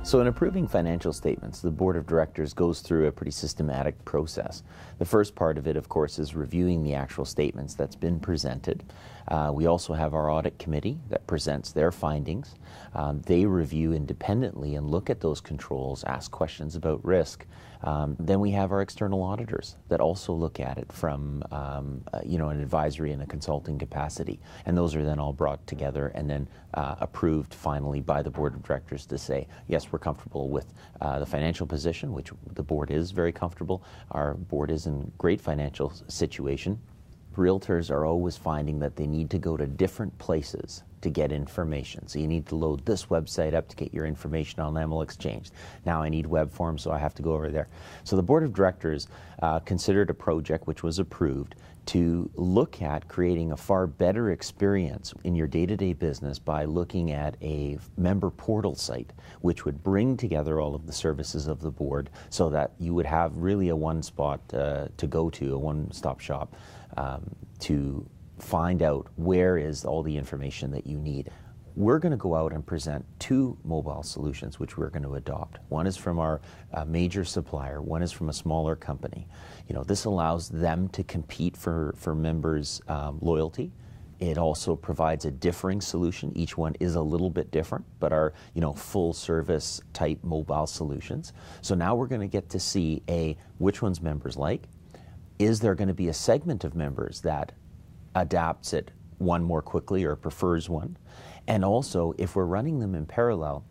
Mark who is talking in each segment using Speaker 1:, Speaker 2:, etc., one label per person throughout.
Speaker 1: So in approving financial statements, the Board of Directors goes through a pretty systematic process. The first part of it, of course, is reviewing the actual statements that's been presented. We also have our audit committee that presents their findings. They review independently and look at those controls, ask questions about risk. Then we have our external auditors that also look at it from an advisory and a consulting capacity. And those are then all brought together and then approved finally by the Board of Directors to say, yes, we're comfortable with the financial position, which the board is very comfortable. Our board is in great financial situation. Realtors are always finding that they need to go to different places to get information. So you need to load this website up to get your information on ML Exchange. Now I need web forms, so I have to go over there. So the Board of Directors considered a project which was approved to look at creating a far better experience in your day-to-day business by looking at a member portal site which would bring together all of the services of the board so that you would have really a one spot to go to, a one-stop shop to find out where is all the information that you need. We're going to go out and present two mobile solutions which we're going to adopt. One is from our major supplier, one is from a smaller company. This allows them to compete for members' loyalty. It also provides a differing solution. Each one is a little bit different, but are full service type mobile solutions. So now we're going to get to see which ones members like. Is there going to be a segment of members that adapts it one more quickly or prefers one? And also, if we're running them in parallel,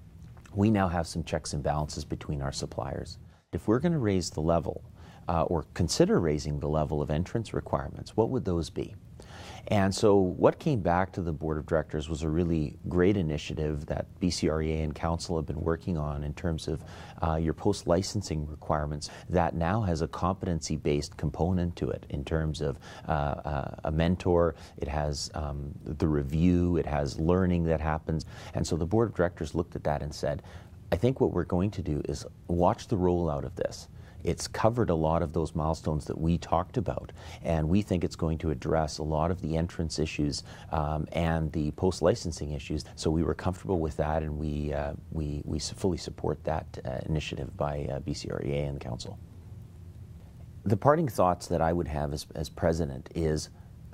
Speaker 1: we now have some checks and balances between our suppliers. If we're going to raise the level or consider raising the level of entrance requirements, what would those be? And so what came back to the Board of Directors was a really great initiative that BCREA and Council have been working on in terms of your post-licensing requirements that now has a competency-based component to it in terms of a mentor, it has the review, it has learning that happens. And so the Board of Directors looked at that and said, I think what we're going to do is watch the rollout of this. It's covered a lot of those milestones that we talked about, and we think it's going to address a lot of the entrance issues and the post-licensing issues. So we were comfortable with that, and we fully support that initiative by BCREA and the Council. The parting thoughts that I would have as President is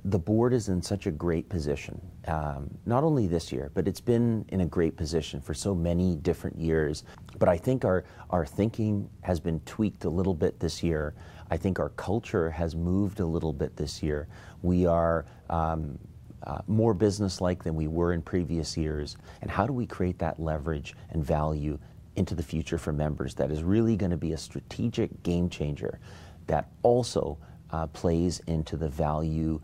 Speaker 1: the board is in such a great position, not only this year, but it's been in a great position for so many different years. But I think our thinking has been tweaked a little bit this year. I think our culture has moved a little bit this year. We are more business-like than we were in previous years. And how do we create that leverage and value into the future for members that is really going to be a strategic game changer that also plays into the value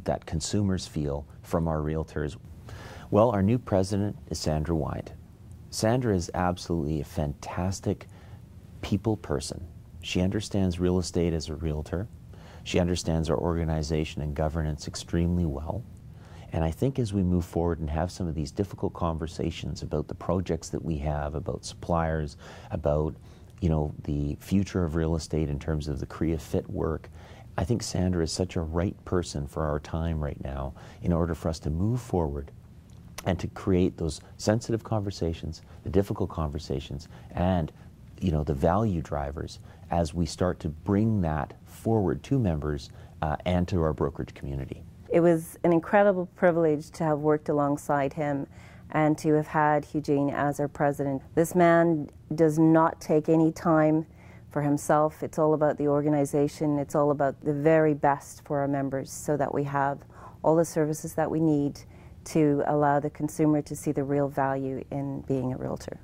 Speaker 1: that consumers feel from our realtors? Well, our new president is Sandra Wyant. Sandra is absolutely a fantastic people person. She understands real estate as a realtor. She understands our organization and governance extremely well. And I think as we move forward and have some of these difficult conversations about the projects that we have, about suppliers, about the future of real estate in terms of the CREA fit work, I think Sandra is such a right person for our time right now in order for us to move forward and to create those sensitive conversations, the difficult conversations, and the value drivers as we start to bring that forward to members and to our brokerage community.
Speaker 2: It was an incredible privilege to have worked alongside him and to have had Eugene as our president. This man does not take any time for himself. It's all about the organization. It's all about the very best for our members so that we have all the services that we need to allow the consumer to see the real value in being a realtor.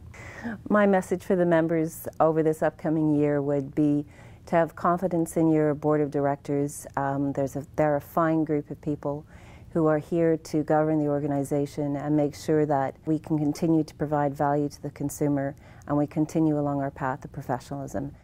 Speaker 2: My message for the members over this upcoming year would be to have confidence in your board of directors. They're a fine group of people who are here to govern the organization and make sure that we can continue to provide value to the consumer and we continue along our path of professionalism.